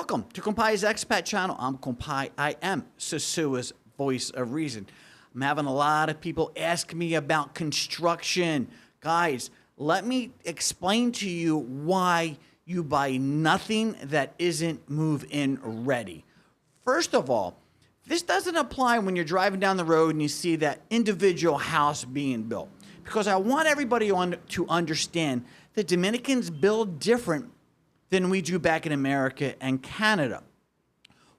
Welcome to Compai's Expat channel. I'm Compai. I am Susua's voice of reason. I'm having a lot of people ask me about construction. Guys, let me explain to you why you buy nothing that isn't move-in ready. First of all, this doesn't apply when you're driving down the road and you see that individual house being built. Because I want everybody to understand that Dominicans build different than we do back in America and Canada.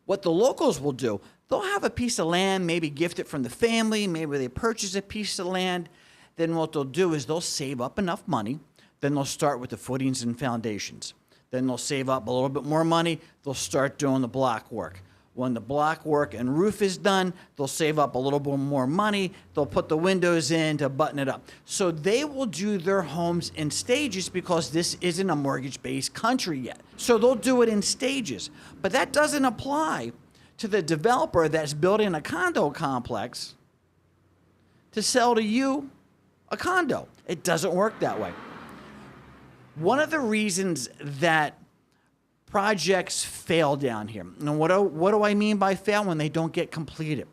What the locals will do, they'll have a piece of land, maybe gift it from the family, maybe they purchase a piece of land. Then what they'll do is they'll save up enough money, then they'll start with the footings and foundations. Then they'll save up a little bit more money, they'll start doing the block work. When the block work and roof is done, they'll save up a little bit more money. They'll put the windows in to button it up. So they will do their homes in stages because this isn't a mortgage-based country yet. So they'll do it in stages. But that doesn't apply to the developer that's building a condo complex to sell to you a condo. It doesn't work that way. One of the reasons that projects fail down here. Now, what do I mean by fail? When they don't get completed.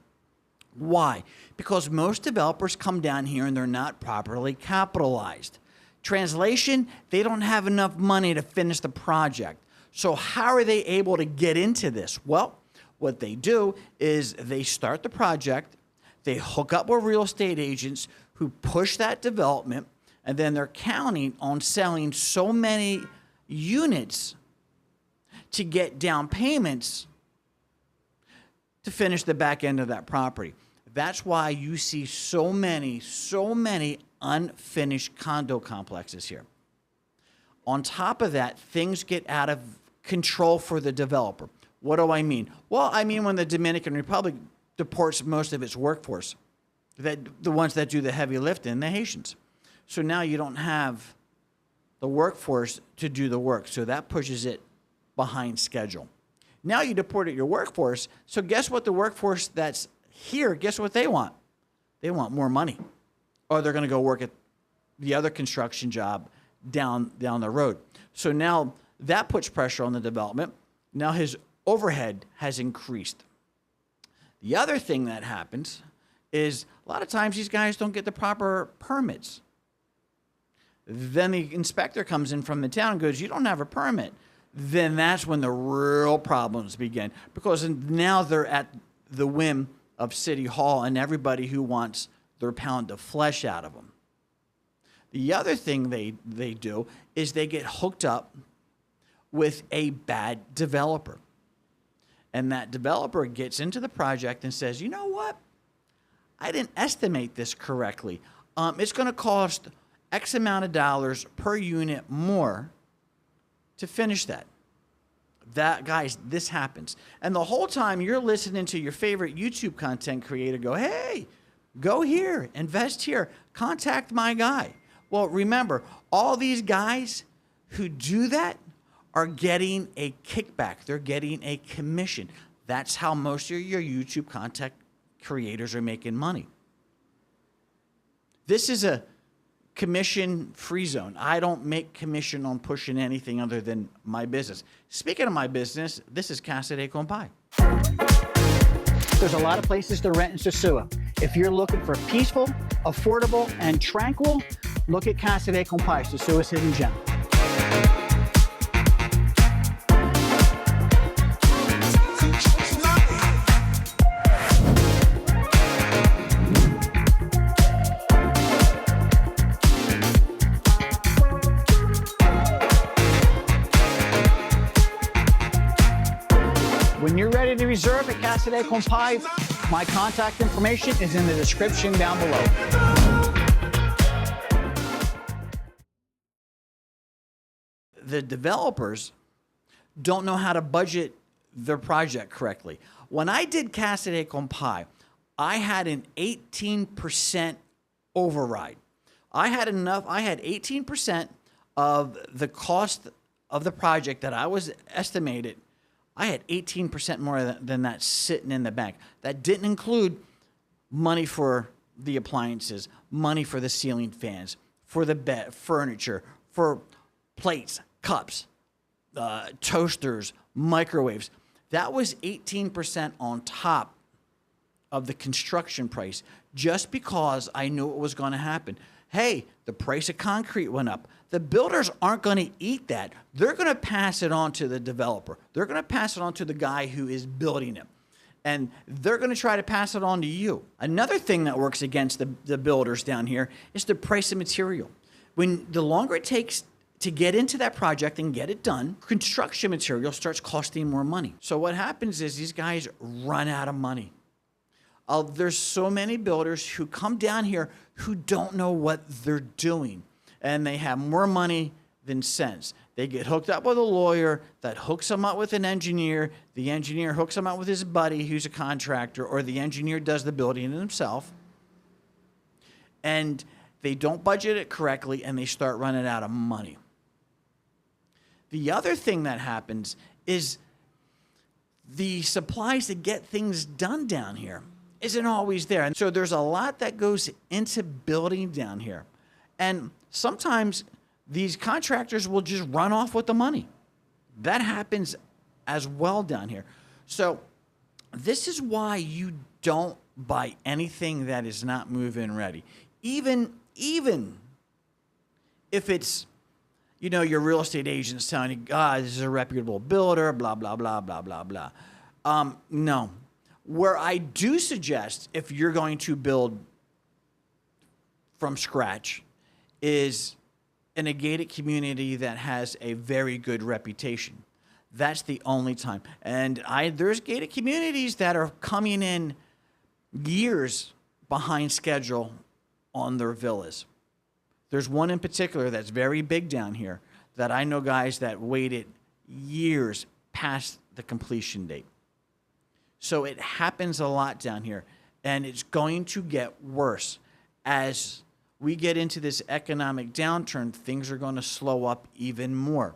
Why? Because most developers come down here and they're not properly capitalized. Translation, they don't have enough money to finish the project. So how are they able to get into this? Well, what they do is they start the project, they hook up with real estate agents who push that development, and then they're counting on selling so many units to get down payments to finish the back end of that property. That's why you see so many unfinished condo complexes here. On top of that, things get out of control for the developer. What do I mean? Well, I mean when the Dominican Republic deports most of its workforce, the ones that do the heavy lifting, the Haitians. So now you don't have the workforce to do the work, so that pushes it behind schedule. Now you deported your workforce, so guess what the workforce that's here, guess what they want? They want more money. Or they're gonna go work at the other construction job down the road. So now that puts pressure on the development. Now his overhead has increased. The other thing that happens is a lot of times these guys don't get the proper permits. Then the inspector comes in from the town and goes, you don't have a permit. Then that's when the real problems begin, because now they're at the whim of City Hall and everybody who wants their pound of flesh out of them. The other thing they do is they get hooked up with a bad developer. And that developer gets into the project and says, you know what? I didn't estimate this correctly. It's going to cost X amount of dollars per unit more to finish that. Guys, this happens. And the whole time you're listening to your favorite YouTube content creator go, hey, go here, invest here, contact my guy. Well, remember, all these guys who do that are getting a kickback. They're getting a commission. That's how most of your YouTube content creators are making money. This is a commission-free zone. I don't make commission on pushing anything other than my business. Speaking of my business, this is Casa de Compai. There's a lot of places to rent in Sosua. If you're looking for peaceful, affordable, and tranquil, look at Casa de Compai, Sosua's hidden gem. When you're ready to reserve at Casa de Compai, my contact information is in the description down below. The developers don't know how to budget their project correctly. When I did Casa de Compai, I had an 18% override. I had 18% of the cost of the project that I was estimated. I had 18% more than that sitting in the bank. That didn't include money for the appliances, money for the ceiling fans, for the bed, furniture, for plates, cups, toasters, microwaves. That was 18% on top of the construction price just because I knew it was going to happen. Hey, the price of concrete went up. The builders aren't going to eat that. They're going to pass it on to the developer. They're going to pass it on to the guy who is building it. And they're going to try to pass it on to you. Another thing that works against the builders down here is the price of material. When the longer it takes to get into that project and get it done, construction material starts costing more money. So what happens is these guys run out of money. There's so many builders who come down here who don't know what they're doing, and they have more money than sense. They get hooked up with a lawyer that hooks them up with an engineer. The engineer hooks them up with his buddy who's a contractor, or the engineer does the building himself. And they don't budget it correctly, and they start running out of money. The other thing that happens is the supplies to get things done down here isn't always there. And so there's a lot that goes into building down here. And sometimes these contractors will just run off with the money. That happens as well down here. So this is why you don't buy anything that is not move-in ready. Even if it's, you know, your real estate agent's telling you, this is a reputable builder, blah, blah, blah, blah, blah, blah. No. Where I do suggest, if you're going to build from scratch, is in a gated community that has a very good reputation. That's the only time. And there's gated communities that are coming in years behind schedule on their villas. There's one in particular that's very big down here that I know guys that waited years past the completion date. So it happens a lot down here, and it's going to get worse. As we get into this economic downturn, things are going to slow up even more.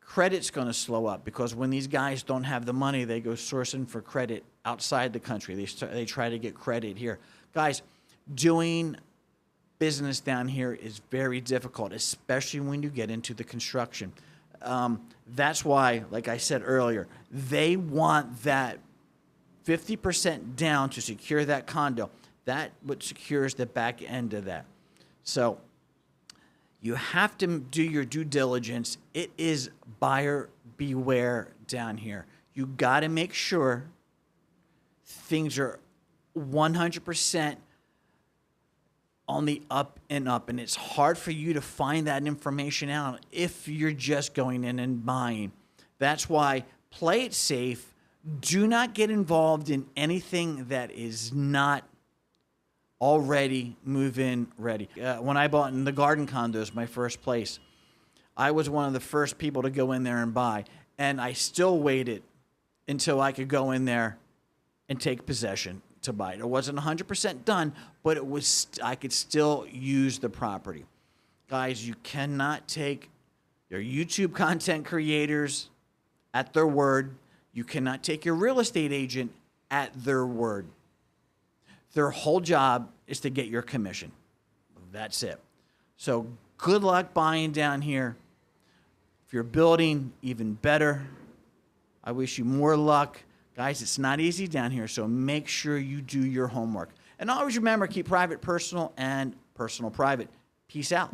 Credit's going to slow up because when these guys don't have the money, they go sourcing for credit outside the country. They try to get credit here. Guys, doing business down here is very difficult, especially when you get into the construction. That's why, like I said earlier, they want that 50% down to secure that condo. That what secures the back end of that. So you have to do your due diligence. It is buyer beware down here. You got to make sure things are 100% on the up and up, and it's hard for you to find that information out if you're just going in and buying. That's why play it safe. Do not get involved in anything that is not already move-in ready. When I bought in the garden condos, my first place, I was one of the first people to go in there and buy, and I still waited until I could go in there and take possession to buy it. It wasn't 100% done, but it was. I could still use the property. Guys, you cannot take your YouTube content creators at their word. You cannot take your real estate agent at their word. Their whole job is to get your commission. That's it. So good luck buying down here. If you're building, even better. I wish you more luck. Guys, it's not easy down here, so make sure you do your homework. And always remember, keep private personal and personal private. Peace out.